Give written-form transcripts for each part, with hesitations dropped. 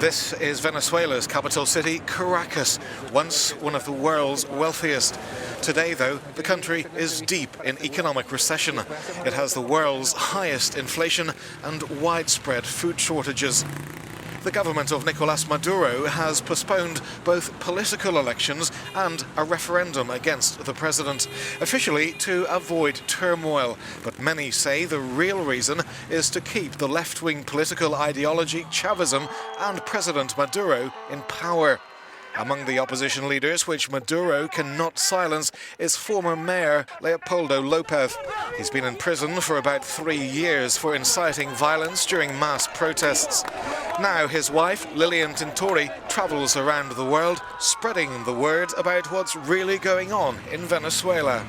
This is Venezuela's capital city, Caracas, once one of the world's wealthiest. Today, though, the country is deep in economic recession. It has the world's highest inflation and widespread food shortages. The government of Nicolas Maduro has postponed both political elections and a referendum against the president, officially to avoid turmoil. But many say the real reason is to keep the left-wing political ideology Chavism and President Maduro in power. Among the opposition leaders which Maduro cannot silence is former mayor Leopoldo Lopez. He's been in prison for about 3 years for inciting violence during mass protests. Now his wife, Lilian Tintori, travels around the world spreading the word about what's really going on in Venezuela.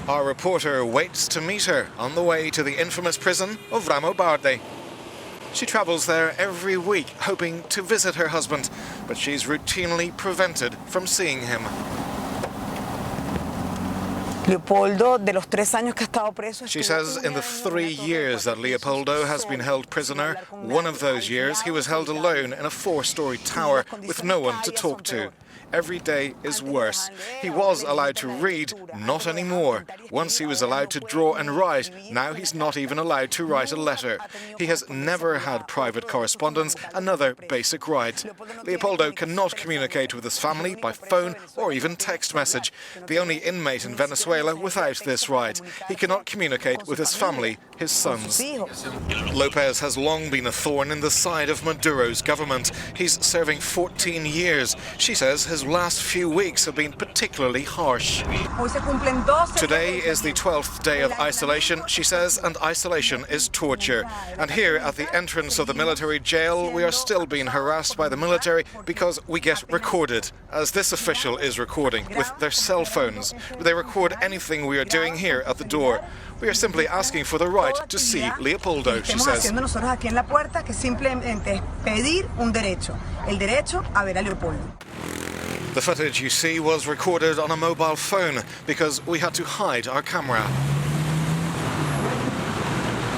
Our reporter waits to meet her on the way to the infamous prison of Venezuela. She travels there every week, hoping to visit her husband, but she's routinely prevented from seeing him. She says in the 3 years that Leopoldo has been held prisoner, one of those years he was held alone in a 4-story tower with no one to talk to. Every day is worse. He was allowed to read, not anymore. Once he was allowed to draw and write, now he's not even allowed to write a letter. He has never had private correspondence, another basic right. Leopoldo cannot communicate with his family by phone or even text message, the only inmate in Venezuela without this right. He cannot communicate with his family, his sons. Lopez has long been a thorn in the side of Maduro's government. He's serving 14 years. She says his last few weeks have been particularly harsh. Today is the 12th day of isolation, she says, and isolation is torture. And here at the entrance of the military jail, we are still being harassed by the military because we get recorded, as this official is recording with their cell phones. They record anything we are doing here at the door. We are simply asking for the right to see Leopoldo, she says. The footage you see was recorded on a mobile phone because we had to hide our camera.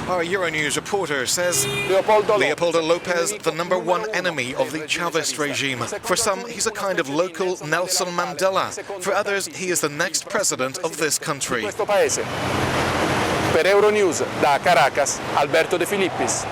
Our Euronews reporter says Leopoldo Lopez, the #1 enemy of the Chavist regime. For some, he's a kind of local Nelson Mandela. For others, he is the next president of this country. Per Euronews, da Caracas, Alberto De Filippis.